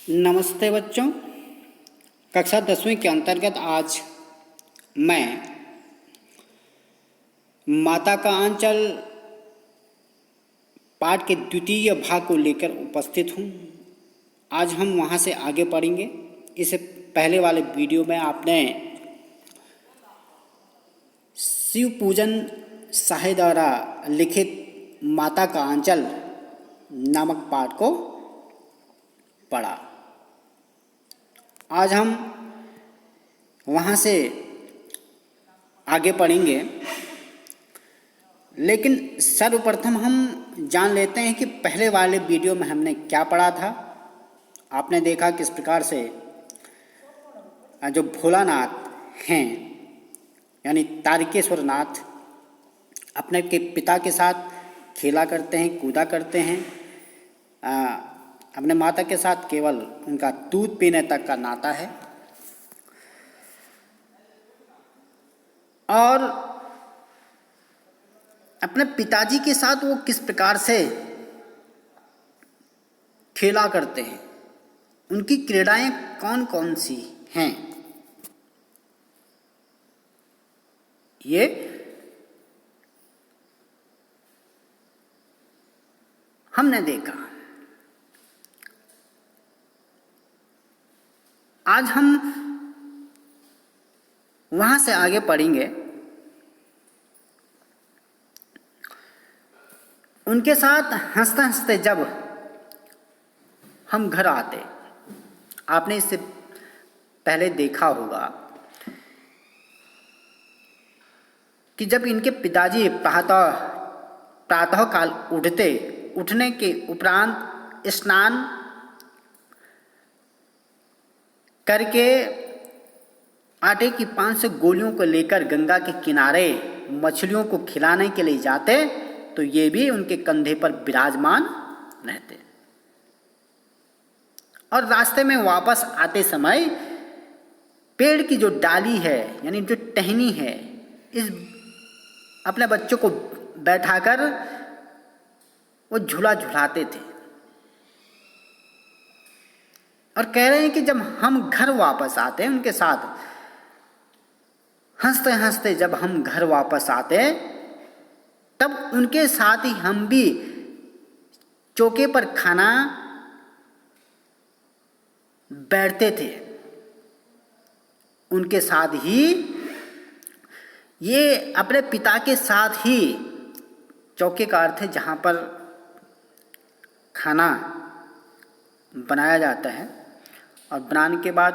नमस्ते बच्चों। कक्षा 10वीं के अंतर्गत आज मैं माता का आंचल पाठ के द्वितीय भाग को लेकर उपस्थित हूँ। आज हम वहाँ से आगे पढ़ेंगे। इससे पहले वाले वीडियो में आपने शिव पूजन साहे द्वारा लिखित माता का आंचल नामक पाठ को पढ़ा। आज हम वहाँ से आगे पढ़ेंगे, लेकिन सर्वप्रथम हम जान लेते हैं कि पहले वाले वीडियो में हमने क्या पढ़ा था। आपने देखा किस प्रकार से जो भोलानाथ हैं यानी तारकेश्वर नाथ अपने के पिता के साथ खेला करते हैं, कूदा करते हैं। अपने माता के साथ केवल उनका दूध पीने तक का नाता है और अपने पिताजी के साथ वो किस प्रकार से खेला करते हैं, उनकी क्रीड़ाएं कौन कौन सी हैं, ये हमने देखा। आज हम वहाँ से आगे पढ़ेंगे। उनके साथ हंसते हंसते जब हम घर आते, आपने इससे पहले देखा होगा कि जब इनके पिताजी प्रातः काल उठने के उपरांत स्नान करके आटे की 500 गोलियों को लेकर गंगा के किनारे मछलियों को खिलाने के लिए जाते, तो ये भी उनके कंधे पर विराजमान रहते और रास्ते में वापस आते समय पेड़ की जो डाली है यानी जो टहनी है, इस अपने बच्चों को बैठाकर वो झूला झुलाते थे और कह रहे हैं कि जब हम घर वापस आते हैं उनके साथ हंसते हंसते जब हम घर वापस आते तब उनके साथ ही हम भी चौके पर खाना बैठते थे। उनके साथ ही ये अपने पिता के साथ ही चौके का अर्थ है जहाँ पर खाना बनाया जाता है और बनाने के बाद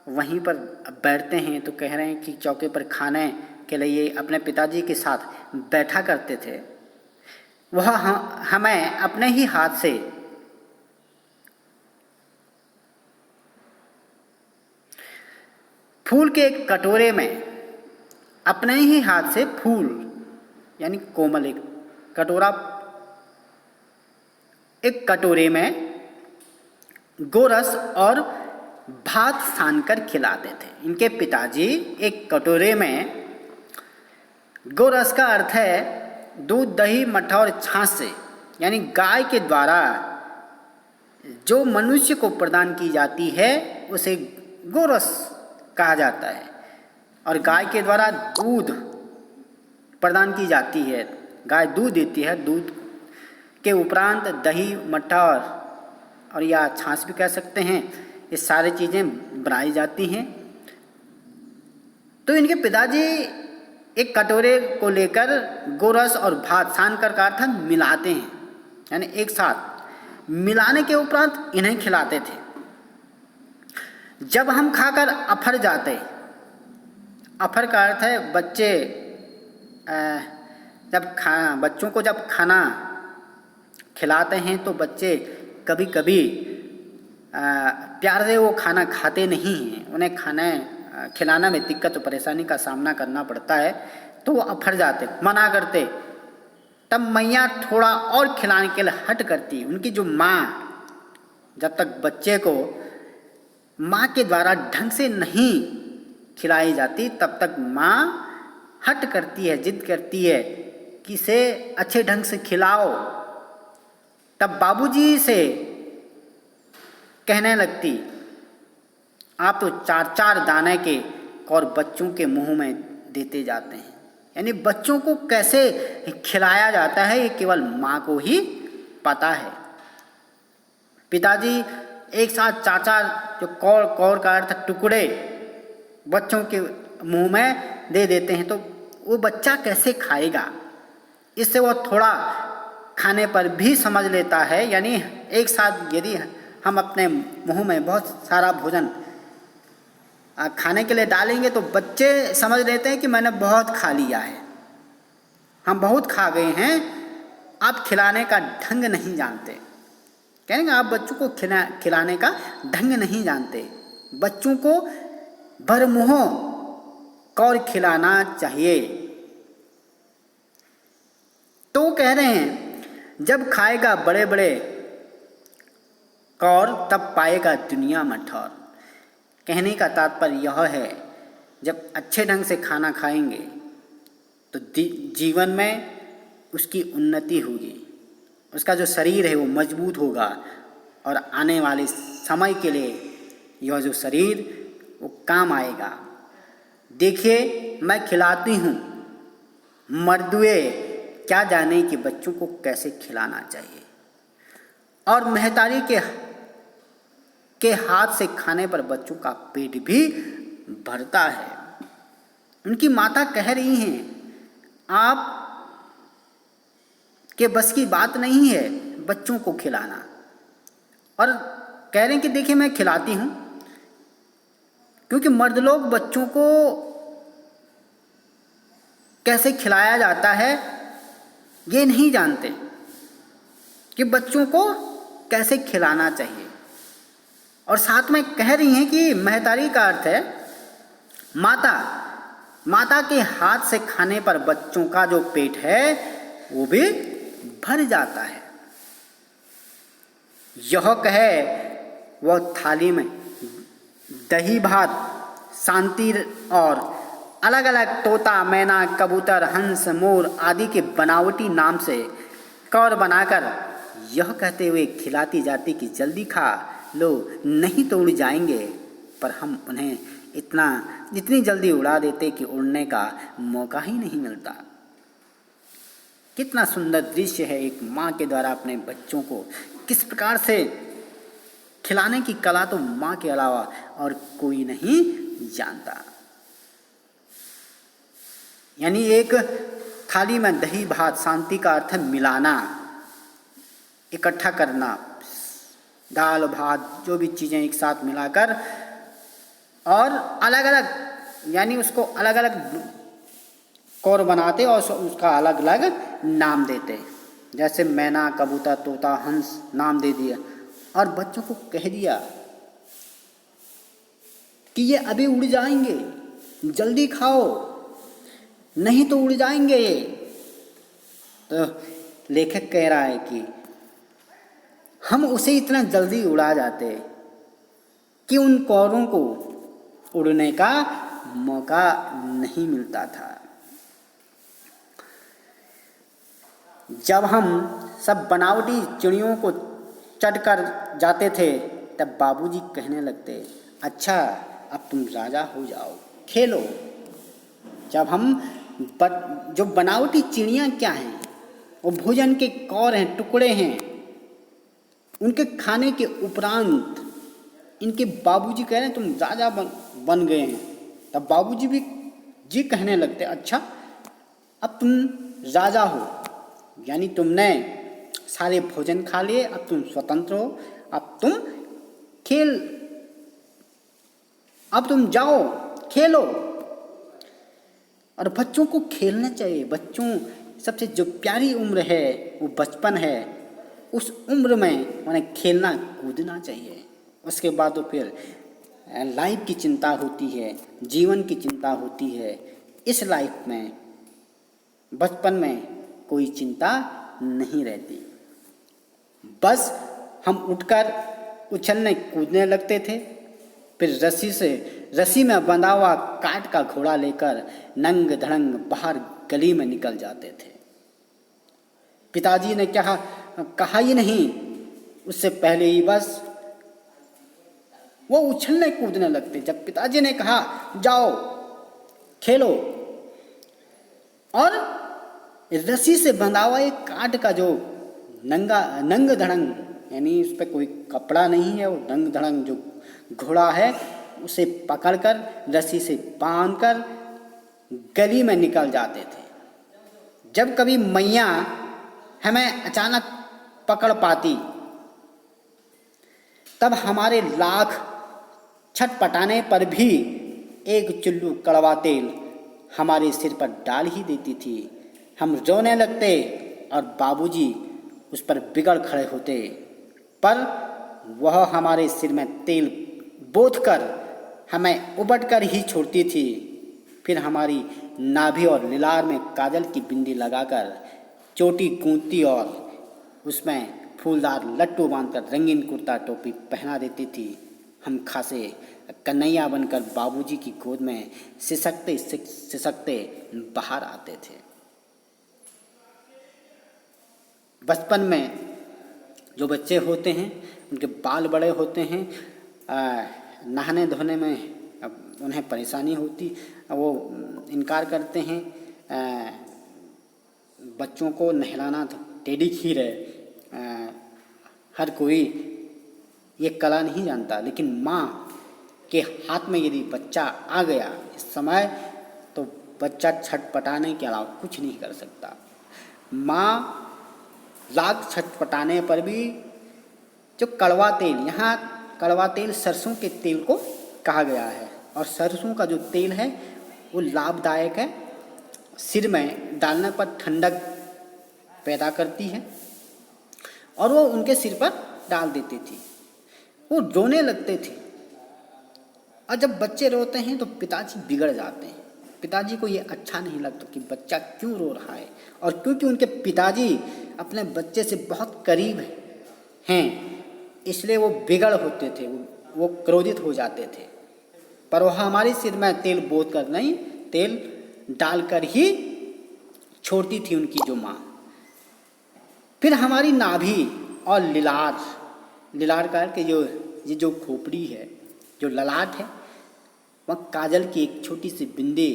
वहीं पर बैठते हैं। तो कह रहे हैं कि चौके पर खाने के लिए अपने पिताजी के साथ बैठा करते थे। वह हमें अपने ही हाथ से फूल के एक कटोरे में अपने ही हाथ से फूल यानी कोमल एक कटोरे में गोरस और भात सानकर खिलाते थे। इनके पिताजी एक कटोरे में गोरस का अर्थ है दूध, दही, मट्ठा और छाछ से यानी गाय के द्वारा जो मनुष्य को प्रदान की जाती है उसे गोरस कहा जाता है और गाय के द्वारा दूध प्रदान की जाती है। गाय दूध देती है, दूध के उपरांत दही, मट्ठा और या छाछ भी कह सकते हैं, ये सारी चीज़ें बनाई जाती हैं। तो इनके पिताजी एक कटोरे को लेकर गोरस और भात सानकर का अर्थ मिलाते हैं यानी एक साथ मिलाने के उपरांत इन्हें खिलाते थे। जब हम खाकर अफर जाते, अफर का अर्थ है बच्चे बच्चों को जब खाना खिलाते हैं तो बच्चे कभी कभी प्यार से वो खाना खाते नहीं हैं, उन्हें खाना खिलाना में दिक्कत और परेशानी का सामना करना पड़ता है, तो वो अफर जाते, मना करते। तब मैया थोड़ा और खिलाने के लिए हट करती। उनकी जो माँ जब तक बच्चे को माँ के द्वारा ढंग से नहीं खिलाई जाती तब तक माँ हट करती है, जिद करती है कि इसे अच्छे ढंग से खिलाओ। तब बाबूजी से कहने लगती, आप तो 4-4 दाने के और बच्चों के मुंह में देते जाते हैं। यानी बच्चों को कैसे खिलाया जाता है ये केवल माँ को ही पता है। पिताजी एक साथ 4-4 जो कौर का अर्थ टुकड़े बच्चों के मुंह में दे देते हैं तो वो बच्चा कैसे खाएगा। इससे वो थोड़ा खाने पर भी समझ लेता है। यानी एक साथ यदि हम अपने मुंह में बहुत सारा भोजन खाने के लिए डालेंगे तो बच्चे समझ लेते हैं कि मैंने बहुत खा लिया है, हम बहुत खा गए हैं, आप खिलाने का ढंग नहीं जानते। कहेंगे आप बच्चों को खिलाने का ढंग नहीं जानते। बच्चों को भरमुंह कौर खिलाना चाहिए। तो कह रहे हैं जब खाएगा बड़े बड़े कौर तब पाएगा दुनिया में ठौर। कहने का तात्पर्य यह है जब अच्छे ढंग से खाना खाएंगे तो जीवन में उसकी उन्नति होगी, उसका जो शरीर है वो मजबूत होगा और आने वाले समय के लिए यह जो शरीर वो काम आएगा। देखिए मैं खिलाती हूँ, मर्दुए क्या जाने कि बच्चों को कैसे खिलाना चाहिए। और महतारी के हाथ से खाने पर बच्चों का पेट भी भरता है। उनकी माता कह रही हैं आप के बस की बात नहीं है बच्चों को खिलाना, और कह रहे हैं कि देखिए मैं खिलाती हूँ, क्योंकि मर्द लोग बच्चों को कैसे खिलाया जाता है ये नहीं जानते कि बच्चों को कैसे खिलाना चाहिए। और साथ में कह रही हैं कि महतारी का अर्थ है माता के हाथ से खाने पर बच्चों का जो पेट है वो भी भर जाता है। यह कहे वह थाली में दही भात शांति और अलग अलग तोता मैना कबूतर हंस मोर आदि के बनावटी नाम से कौर बनाकर यह कहते हुए खिलाती जाती कि जल्दी खा लो नहीं तो उड़ जाएंगे, पर हम उन्हें इतनी जल्दी उड़ा देते कि उड़ने का मौका ही नहीं मिलता। कितना सुंदर दृश्य है, एक माँ के द्वारा अपने बच्चों को किस प्रकार से खिलाने की कला तो माँ के अलावा और कोई नहीं जानता। यानी एक थाली में दही भात शांति का अर्थ मिलाना, इकट्ठा करना, दाल भात जो भी चीज़ें एक साथ मिलाकर और अलग अलग यानी उसको अलग अलग कौर बनाते और उसका अलग अलग नाम देते। जैसे मैना कबूतर तोता हंस नाम दे दिया और बच्चों को कह दिया कि ये अभी उड़ जाएंगे, जल्दी खाओ नहीं तो उड़ जाएंगे ये। तो लेखक कह रहा है कि हम उसे इतना जल्दी उड़ा जाते कि उन कौरों को उड़ने का मौका नहीं मिलता था। जब हम सब बनावटी चिड़ियों को चढ़ कर जाते थे तब बाबूजी कहने लगते, अच्छा अब तुम राजा हो जाओ, खेलो। जब हम जो बनावटी चिड़ियाँ क्या हैं, वो भोजन के कौर हैं, टुकड़े हैं, उनके खाने के उपरांत इनके बाबूजी कह रहे हैं तुम राजा बन गए हैं, तब बाबूजी भी जी कहने लगते, अच्छा अब तुम राजा हो, यानी तुमने सारे भोजन खा लिए, अब तुम स्वतंत्र हो, अब तुम जाओ खेलो। और बच्चों को खेलना चाहिए। बच्चों सबसे जो प्यारी उम्र है वो बचपन है, उस उम्र में उन्हें खेलना कूदना चाहिए। उसके बाद तो फिर लाइफ की चिंता होती है, जीवन की चिंता होती है। इस लाइफ में बचपन में कोई चिंता नहीं रहती। बस हम उठकर उछलने कूदने लगते थे, फिर रस्सी में बंधा हुआ काठ का घोड़ा लेकर नंग धड़ंग बाहर गली में निकल जाते थे। पिताजी ने कहा ही नहीं, उससे पहले ही बस वो उछलने कूदने लगते। जब पिताजी ने कहा जाओ खेलो, और रस्सी से बंधा हुआ एक काठ का जो नंग धड़ंग, यानी उस पर कोई कपड़ा नहीं है, वो नंग धड़ंग जो घोड़ा है उसे पकड़कर रस्सी से बांधकर गली में निकल जाते थे। जब कभी मैया हमें अचानक पकड़ पाती तब हमारे लाख छटपटाने पर भी एक चुल्लू कड़वा तेल हमारे सिर पर डाल ही देती थी। हम रोने लगते और बाबूजी उस पर बिगड़ खड़े होते, पर वह हमारे सिर में तेल बोतकर हमें उबट कर ही छोड़ती थी। फिर हमारी नाभि और लिलार में काजल की बिंदी लगाकर चोटी गूंथती और उसमें फूलदार लट्टू बांधकर रंगीन कुर्ता टोपी पहना देती थी। हम खासे कन्हैया बनकर बाबूजी की गोद में सिसकते सिसकते बाहर आते थे। बचपन में जो बच्चे होते हैं उनके बाल बड़े होते हैं, नहाने धोने में उन्हें परेशानी होती, वो इनकार करते हैं। बच्चों को नहलाना तो टेढ़ी खीर है, हर कोई ये कला नहीं जानता, लेकिन माँ के हाथ में यदि बच्चा आ गया इस समय तो बच्चा छटपटाने के अलावा कुछ नहीं कर सकता। माँ लाख छटपटाने पर भी जो कड़वा तेल, यहाँ कड़वा तेल सरसों के तेल को कहा गया है, और सरसों का जो तेल है वो लाभदायक है, सिर में डालने पर ठंडक पैदा करती है, और वो उनके सिर पर डाल देती थी। वो रोने लगते थे, और जब बच्चे रोते हैं तो पिताजी बिगड़ जाते हैं। पिताजी को ये अच्छा नहीं लगता कि बच्चा क्यों रो रहा है, और क्योंकि उनके पिताजी अपने बच्चे से बहुत करीब हैं इसलिए वो बिगड़ होते थे, वो क्रोधित हो जाते थे। पर वह हमारे सिर में तेल बोत कर नहीं, तेल डालकर ही छोड़ती थी उनकी जो माँ। फिर हमारी नाभि और लिलार का के ये जो खोपड़ी है, जो ललाट है, वह काजल की एक छोटी सी बिंदी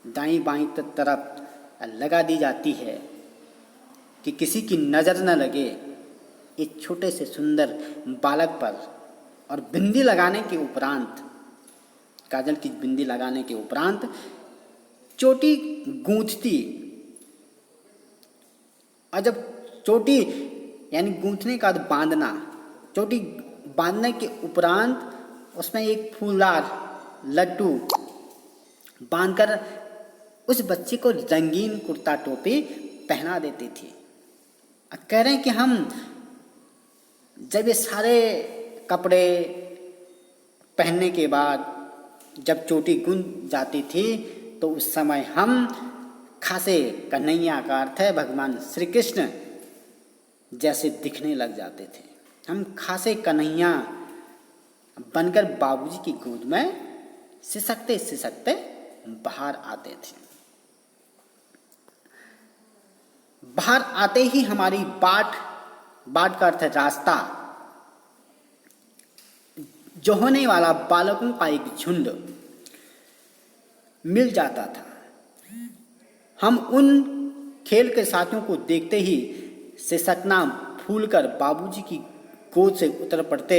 दाईं बाईं तरफ लगा दी जाती है कि किसी की नज़र न लगे एक छोटे से सुंदर बालक पर। और बिंदी लगाने के उपरांत, काजल की बिंदी लगाने के उपरांत चोटी गूंथती, और जब चोटी यानी गूंथने का बांधना, चोटी बांधने के उपरांत उसमें एक फूलदार लड्डू बांधकर उस बच्चे को रंगीन कुर्ता टोपी पहना देती थी। कह रहे हैं कि हम जब ये सारे कपड़े पहनने के बाद जब चोटी गूंथ जाती थी तो उस समय हम खासे कन्हैया का अर्थ है भगवान श्री कृष्ण जैसे दिखने लग जाते थे। हम खासे कन्हैया बनकर बाबूजी की गोद में सिसकते सिसकते बाहर आते थे। बाहर आते ही हमारी बाट का अर्थ है रास्ता, जोहने वाला बालकों का एक झुंड मिल जाता था। हम उन खेल के साथियों को देखते ही सिसकना भूलकर बाबूजी की गोद से उतर पड़ते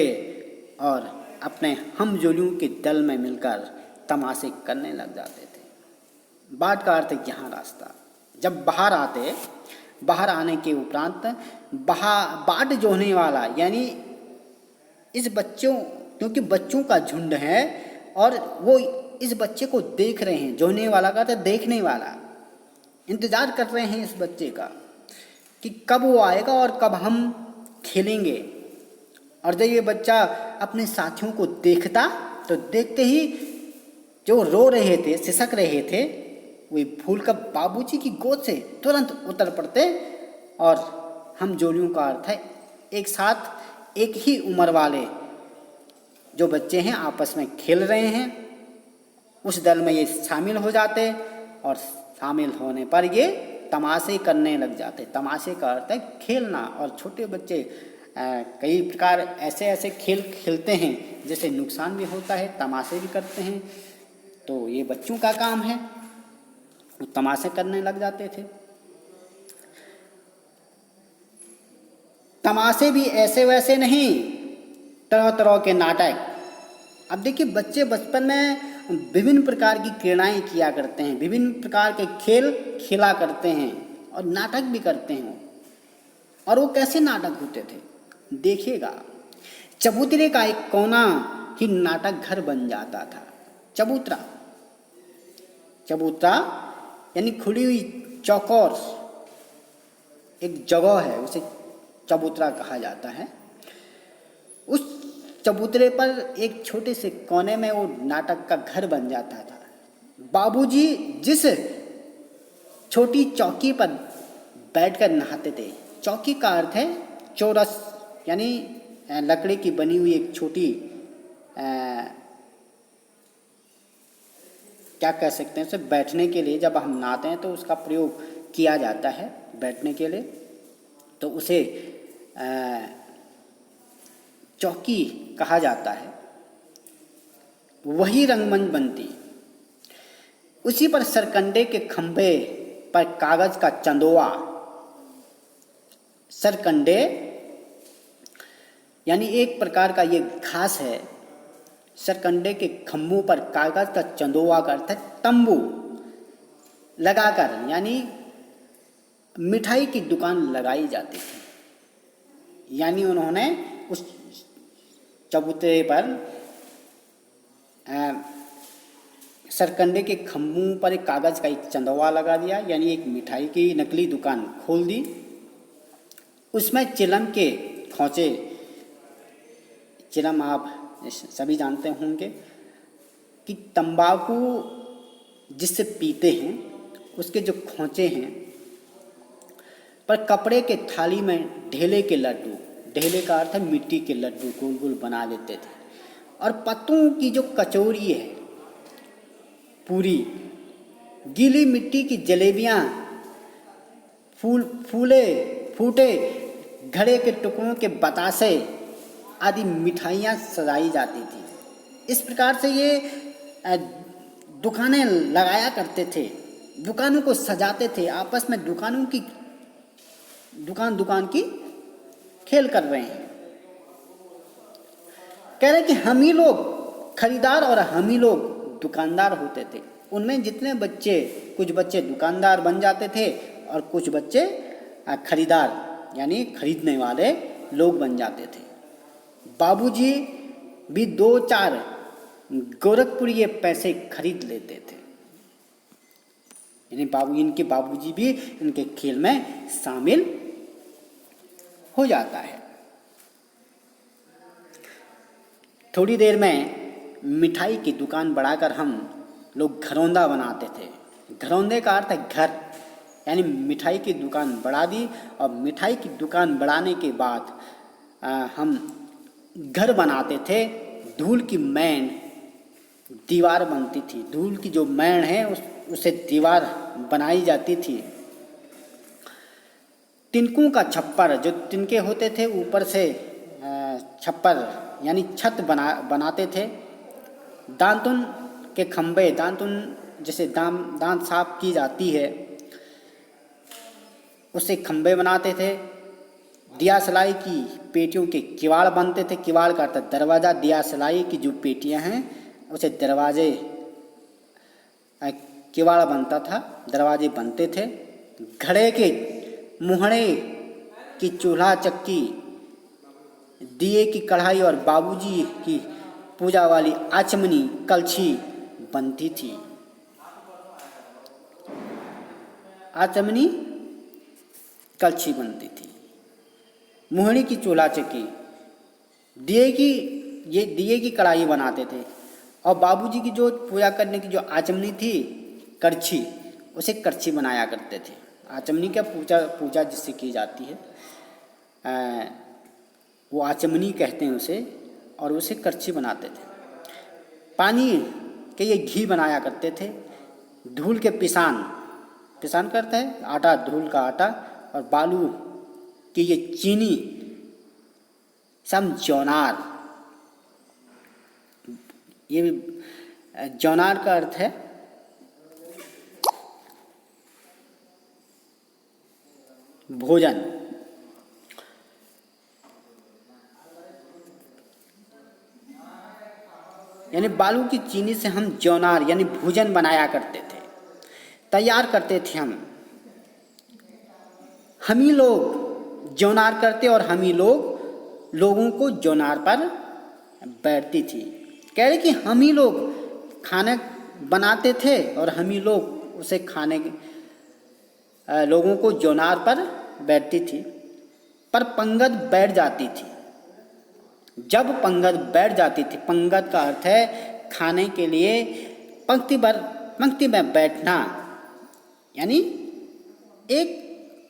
और अपने हमजोलियों के दल में मिलकर तमाशे करने लग जाते थे। बाट का अर्थ यहाँ रास्ता। जब बाहर आने के उपरांत बाट जोहने वाला, यानी इस बच्चों, क्योंकि बच्चों का झुंड है और वो इस बच्चे को देख रहे हैं, जोहने वाला का तो देखने वाला, इंतजार कर रहे हैं इस बच्चे का कि कब वो आएगा और कब हम खेलेंगे। और जब ये बच्चा अपने साथियों को देखता तो देखते ही जो रो रहे थे, सिसक रहे थे, वे भूलकर बाबूजी की गोद से तुरंत उतर पड़ते। और हम जोड़ियों का अर्थ है एक साथ एक ही उम्र वाले जो बच्चे हैं आपस में खेल रहे हैं, उस दल में ये शामिल हो जाते और शामिल होने पर ये तमाशे करने लग जाते। तमाशे का अर्थ है खेलना, और छोटे बच्चे कई प्रकार ऐसे ऐसे खेल खेलते हैं जैसे नुकसान भी होता है, तमाशे भी करते हैं। तो ये बच्चों का काम है, वो तमाशे करने लग जाते थे। तमाशे भी ऐसे वैसे नहीं, तरह तरह के नाटक। अब देखिए बच्चे बचपन में विभिन्न प्रकार की क्रीड़ाएं किया करते हैं, विभिन्न प्रकार के खेल खेला करते हैं और नाटक भी करते हैं। और वो कैसे नाटक होते थे देखिएगा। चबूतरे का एक कोना ही नाटक घर बन जाता था। चबूतरा, चबूतरा यानी खुली हुई चौकोर एक जगह है, उसे चबूतरा कहा जाता है। उस चबूतरे पर एक छोटे से कोने में वो नाटक का घर बन जाता था। बाबूजी जिस छोटी चौकी पर बैठकर नहाते थे, चौकी का अर्थ है चौरस, यानी लकड़ी की बनी हुई एक छोटी क्या कह सकते हैं उसे, बैठने के लिए जब हम नहाते हैं तो उसका प्रयोग किया जाता है बैठने के लिए, तो उसे चौकी कहा जाता है। वही रंगमंच बनती, उसी पर सरकंडे के खंभे पर कागज का चंदोआ, सरकंडे यानी एक प्रकार का ये घास है। सरकंडे के खंभों पर कागज का चंदोआ करता है, तंबू लगाकर, यानी मिठाई की दुकान लगाई जाती थी। यानी उन्होंने उस चबूतरे पर सरकंडे के खंभों पर एक कागज का एक चंदवा लगा दिया, यानी एक मिठाई की नकली दुकान खोल दी। उसमें चिलम के खोंचे, चिलम आप सभी जानते होंगे कि तंबाकू जिससे पीते हैं उसके जो खोंचे हैं, पर कपड़े के थाली में ढेले के लड्डू, ढेले का अर्थ है मिट्टी के लड्डू गोल गोल बना देते थे। और पत्तों की जो कचौरी है, पूरी गीली मिट्टी की जलेबियाँ, फूटे घड़े के टुकड़ों के बतासे आदि मिठाइयाँ सजाई जाती थी। इस प्रकार से ये दुकानें लगाया करते थे, दुकानों को सजाते थे, आपस में दुकान की खेल कर रहे हैं। कह रहे कि हम ही लोग खरीदार और हम ही लोग दुकानदार होते थे। उनमें जितने बच्चे, कुछ बच्चे दुकानदार बन जाते थे और कुछ बच्चे खरीदार यानी खरीदने वाले लोग बन जाते थे। बाबूजी भी 2-4 गोरखपुरी पैसे खरीद लेते थे, यानी इनके बाबूजी भी इनके खेल में शामिल हो जाता है। थोड़ी देर में मिठाई की दुकान बढ़ाकर हम लोग घरौंदा बनाते थे। घरौंदे का अर्थ है घर, यानी मिठाई की दुकान बढ़ा दी और मिठाई की दुकान बढ़ाने के बाद हम घर बनाते थे। धूल की मैन दीवार बनती थी, धूल की जो मैन है उसे दीवार बनाई जाती थी। तिनकों का जो तिनके होते थे ऊपर से छप्पर यानी छत बनाते थे। दांतुन के खंभे, दांतुन जैसे दांत साफ की जाती है उससे खंभे बनाते थे। दिया सलाई की पेटियों के किवाड़ बनते थे, किवाड़ का अर्थ दरवाज़ा, दिया सलाई की जो पेटियां हैं उसे दरवाजे, किवाड़ बनता था, दरवाजे बनते थे। घड़े के मुहड़े की चूल्हा चक्की, दिए की कढ़ाई और बाबूजी की पूजा वाली आचमनी कलछी बनती थी। आचमनी कलछी बनती थी, मुहड़ी की चूल्हा चक्की, दिए की कढ़ाई बनाते थे। और बाबूजी की जो पूजा करने की जो आचमनी थी करछी, उसे करछी बनाया करते थे। आचमनी क्या पूजा जिससे की जाती है वो आचमनी कहते हैं उसे, और उसे करछी बनाते थे। पानी के ये घी बनाया करते थे। धूल के पिसान करते हैं आटा, धूल का आटा, और बालू की ये चीनी सम जौनार, ये जौनार का अर्थ है भोजन। यानी बालू की चीनी से हम जौनार यानी भोजन बनाया करते थे, तैयार करते थे हम ही लोग जौनार करते और हम ही लोगों को जौनार पर बैठती थी। कह रहे कि हम ही लोग खाना बनाते थे और हम ही लोग उसे खाने लोगों को जौनार पर बैठती थी। पर पंगत बैठ जाती थी। जब पंगत बैठ जाती थी, पंगत का अर्थ है खाने के लिए पंक्ति में बैठना, यानी एक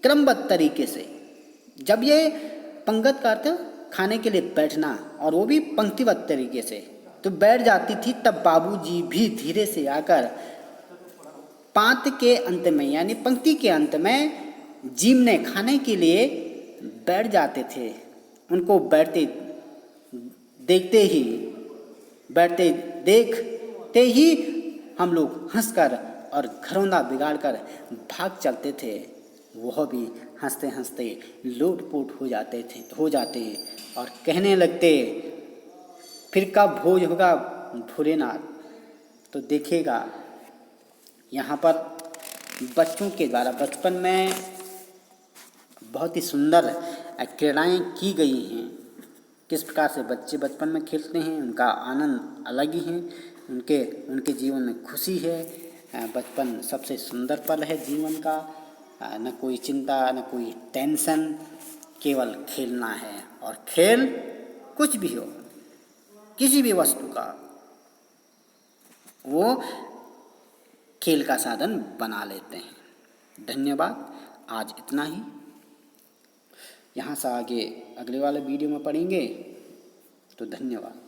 क्रमबद्ध तरीके से। जब ये पंगत का अर्थ खाने के लिए बैठना और वो भी पंक्तिबद्ध तरीके से, तो बैठ जाती थी, तब बाबूजी भी धीरे से आकर पांत के अंत में यानी पंक्ति के अंत में जीमने खाने के लिए बैठ जाते थे। उनको बैठते देखते ही हम लोग हंसकर और घरौंदा बिगाड़कर भाग चलते थे। वह भी हंसते हंसते लोटपोट हो जाते और कहने लगते, फिर कब भोज होगा भोलेनाथ। तो देखिएगा यहाँ पर बच्चों के द्वारा बचपन में बहुत ही सुंदर क्रीड़ाएँ की गई हैं। किस प्रकार से बच्चे बचपन में खेलते हैं, उनका आनंद अलग ही है। उनके जीवन में खुशी है। बचपन सबसे सुंदर पल है जीवन का। न कोई चिंता, न कोई टेंशन, केवल खेलना है। और खेल कुछ भी हो, किसी भी वस्तु का, वो खेल का साधन बना लेते हैं। धन्यवाद। आज इतना ही। यहाँ से आगे अगले वाले वीडियो में पढ़ेंगे। तो धन्यवाद।